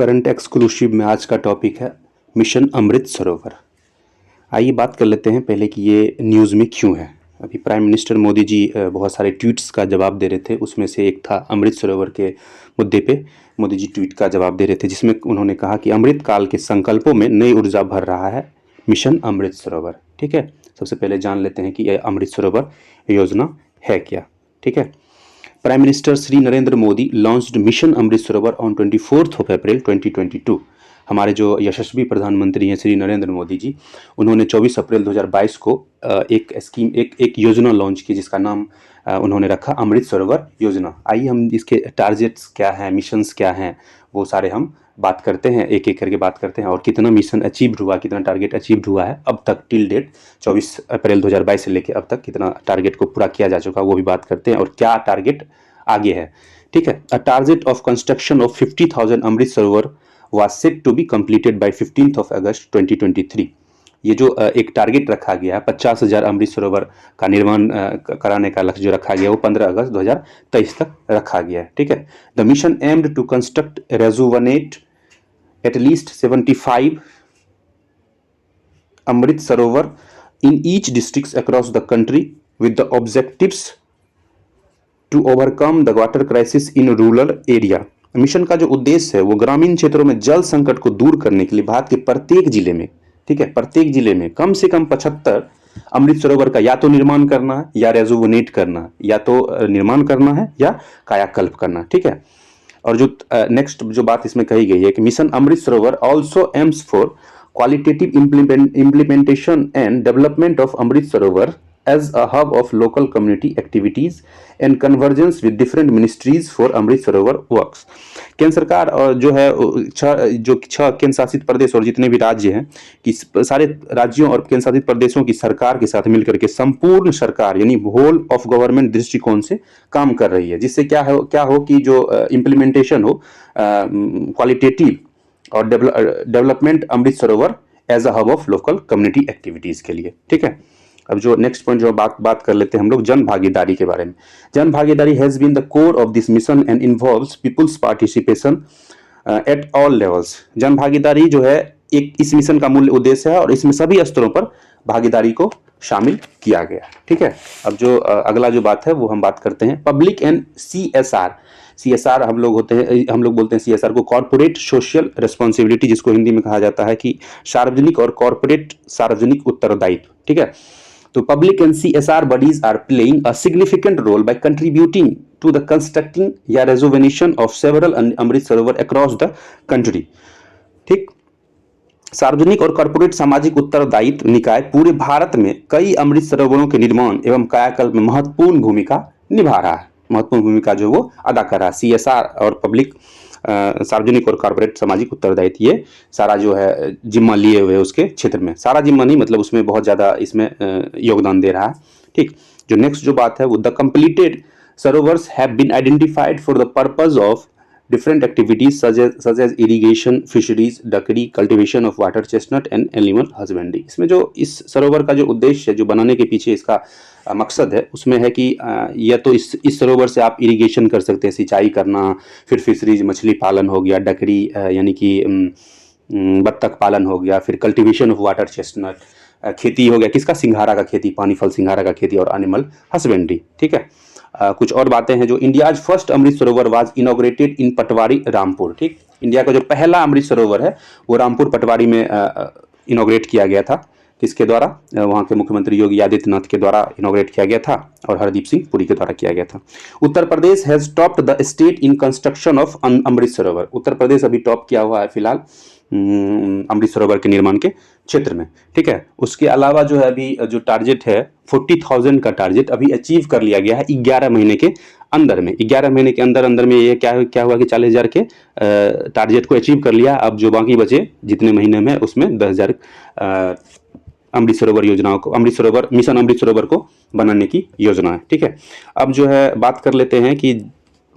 Current exclusive में आज का टॉपिक है मिशन अमृत सरोवर। आइए बात कर लेते हैं पहले कि ये न्यूज़ में क्यों है। अभी प्राइम मिनिस्टर मोदी जी बहुत सारे ट्वीट्स का जवाब दे रहे थे, उसमें से एक था अमृत सरोवर के मुद्दे पे मोदी जी ट्वीट का जवाब दे रहे थे, जिसमें उन्होंने कहा कि अमृत काल के संकल्पों में नई ऊर्जा भर रहा है मिशन अमृत सरोवर। ठीक है, सबसे पहले जान लेते हैं कि यह अमृत सरोवर योजना है क्या। ठीक है, prime minister Shri Narendra Modi launched mission Amrit Sarovar on 24 अप्रैल 2022। हमारे जो यशस्वी प्रधानमंत्री हैं श्री नरेंद्र मोदी जी, उन्होंने 24 अप्रैल 2022 को एक योजना लॉन्च की जिसका नाम उन्होंने रखा अमृत सरोवर योजना। आइए हम इसके टारगेट्स क्या हैं, मिशंस क्या हैं, वो सारे हम बात करते हैं, एक एक करके बात करते हैं और कितना मिशन अचीव हुआ, कितना टारगेट अचीव हुआ है अब तक टिल डेट 24 अप्रैल 2022 से लेकर अब तक कितना टारगेट को पूरा किया जा चुका, वो भी बात करते हैं और क्या टारगेट आगे है। ठीक है, a target of construction of 50,000 Amrit Sarovar was set to be completed by 15 August 2023। ये जो एक टारगेट रखा गया है 50,000 अमृत सरोवर का निर्माण कराने का लक्ष्य जो रखा गया वो 15 अगस्त 2023 तक रखा गया है। ठीक है, the mission aimed to construct rejuvenate at least 75 Amrit Sarovar in each districts across the country with the objectives to overcome the water crisis in rural area। Mission का जो उद्देश्य है वो ग्रामीण क्षेत्रों में जल संकट को दूर करने के लिए भारत के प्रत्येक जिले में, ठीक है, प्रत्येक जिले में कम से कम 75 अमृत सरोवर का या तो निर्माण करना है या रेजुवनेट करना है, या तो निर्माण करना है या कायाकल्प करना। ठीक है, और जो नेक्स्ट जो बात इसमें कही गई है कि mission Amrit Sarovar also aims for qualitative implementation and development of Amrit Sarovar as a hub of local community activities and convergence with different ministries for Amrit Sarovar works. केंद्र सरकार जो है छह केंद्र शासित प्रदेश और जितने भी राज्य हैं कि सारे राज्यों और केंद्र शासित प्रदेशों की सरकार के साथ मिलकर के संपूर्ण सरकार यानी होल ऑफ गवर्नमेंट दृष्टिकोण से काम कर रही है, जिससे क्या हो कि जो इम्प्लीमेंटेशन हो क्वालिटेटिव और development Amrit Sarovar as a hub of local community activities के लिए। ठीक है, अब जो नेक्स्ट पॉइंट जो बात कर लेते हैं हम लोग जन भागीदारी के बारे में। Jan Bhagidari has been the core of this mission and involves people's participation at all levels. Jan Bhagidari जो है एक इस मिशन का मूल उद्देश्य है और इसमें सभी स्तरों पर भागीदारी को शामिल किया गया। ठीक है, अब जो अगला जो बात है वो हम बात करते हैं पब्लिक एंड CSR हम लोग बोलते हैं CSR को कॉर्पोरेट सोशल रिस्पॉन्सिबिलिटी, जिसको हिंदी में कहा जाता है कि सार्वजनिक और कॉर्पोरेट सार्वजनिक उत्तरदायित्व। ठीक है, तो public and CSR bodies are playing a significant role by contributing to the constructing या rejuvenation of several Amrit Sarovar across the country. ठीक, सार्वजनिक और कॉर्पोरेट सामाजिक उत्तरदायित्व निकाय पूरे भारत में कई अमृत सरोवरों के निर्माण एवं कायाकल्प में महत्वपूर्ण भूमिका निभा रहा है, महत्वपूर्ण भूमिका जो वो अदा कर रहा है। CSR और पब्लिक सार्वजनिक और कॉर्पोरेट सामाजिक उत्तरदायित्व ये सारा जो है जिम्मा लिए हुए उसके क्षेत्र में, सारा जिम्मा नहीं मतलब उसमें बहुत ज़्यादा इसमें योगदान दे रहा है। ठीक, जो नेक्स्ट जो बात है वो the completed sarovars have been identified for the purpose of different activities such as irrigation, fisheries, duckery, cultivation of water chestnut and animal husbandry। इसमें जो इस सरोवर का जो उद्देश्य है, जो बनाने के पीछे इसका मकसद है, उसमें है कि या तो इस सरोवर से आप इरिगेशन कर सकते हैं, सिंचाई करना, फिर फिशरीज मछली पालन हो गया, डकरी यानी कि बत्तख पालन हो गया, फिर कल्टिवेशन ऑफ वाटर चेस्टनट खेती हो गया, किसका, सिंघारा का खेती, पानी फल सिंघारा का खेती, और एनिमल हस्बेंड्री। ठीक है, कुछ और बातें हैं जो India's first Amrit Sarovar was inaugurated इन पटवारी रामपुर। ठीक, इंडिया का जो पहला अमृत सरोवर है वो रामपुर पटवारी में इनॉग्रेट किया गया था। किसके द्वारा, वहाँ के मुख्यमंत्री योगी आदित्यनाथ के द्वारा इनॉग्रेट किया गया था और हरदीप सिंह पुरी के द्वारा किया गया था। Uttar Pradesh has topped the state in construction of Amrit Sarovar. Uttar प्रदेश अभी टॉप किया हुआ है फिलहाल अमृत सरोवर के निर्माण के क्षेत्र में। ठीक है, उसके अलावा जो है अभी जो टारगेट है 40,000 का टारगेट अभी अचीव कर लिया गया है 11 महीने के अंदर में। 11 महीने के अंदर में ये क्या हुआ कि 40,000 के टारगेट को अचीव कर लिया। अब जो बाकी बचे जितने महीने में उसमें 10,000 अमृत सरोवर योजनाओं को, मिशन अमृत सरोवर को बनाने की योजना है। ठीक है, अब जो है बात कर लेते हैं कि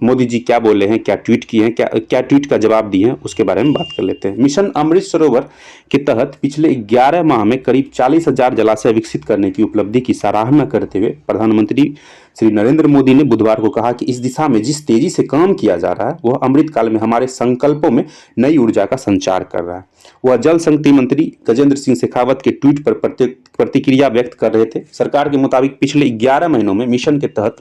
मोदी जी क्या बोले हैं, क्या ट्वीट किए हैं, क्या ट्वीट का जवाब दिए हैं, उसके बारे में बात कर लेते हैं। मिशन अमृत सरोवर के तहत पिछले 11 माह में करीब 40,000 जलाशय विकसित करने की उपलब्धि की सराहना करते हुए प्रधानमंत्री श्री नरेंद्र मोदी ने बुधवार को कहा कि इस दिशा में जिस तेजी से काम किया जा रहा है वह अमृतकाल में हमारे संकल्पों में नई ऊर्जा का संचार कर रहा है। वह जल शक्ति मंत्री गजेंद्र सिंह शेखावत के ट्वीट पर प्रतिक्रिया व्यक्त कर रहे थे। सरकार के मुताबिक पिछले 11 महीनों में मिशन के तहत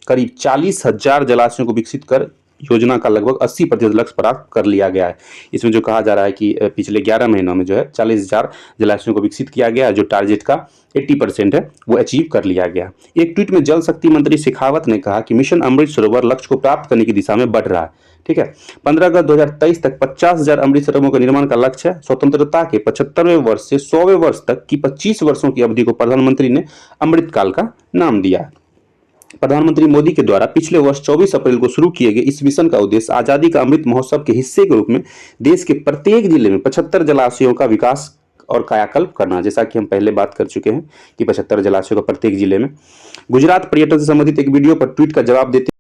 करीब 40,000 जलाशयों को विकसित कर योजना का लगभग 80% लक्ष्य प्राप्त कर लिया गया है। इसमें जो कहा जा रहा है कि पिछले 11 महीनों में जो है 40,000 जलाशयों को विकसित किया गया है, जो टारगेट का 80% है वो अचीव कर लिया गया। एक ट्वीट में जल शक्ति मंत्री शेखावत ने कहा कि मिशन अमृत सरोवर लक्ष्य को प्राप्त करने की दिशा में बढ़ रहा है। ठीक है, 15 अगस्त 2023 तक 50,000 अमृत सरोवरों के निर्माण का लक्ष्य है। स्वतंत्रता के 75वें वर्ष से 100वें वर्ष तक की 25 वर्षों की अवधि को प्रधानमंत्री ने अमृतकाल का नाम दिया है। प्रधानमंत्री मोदी के द्वारा पिछले वर्ष 24 अप्रैल को शुरू किए गए इस मिशन का उद्देश्य आजादी का अमृत महोत्सव के हिस्से के रूप में देश के प्रत्येक जिले में 75 जलाशयों का विकास और कायाकल्प करना। जैसा कि हम पहले बात कर चुके हैं कि 75 जलाशयों का प्रत्येक जिले में। गुजरात पर्यटन से संबंधित एक वीडियो पर ट्वीट का जवाब देते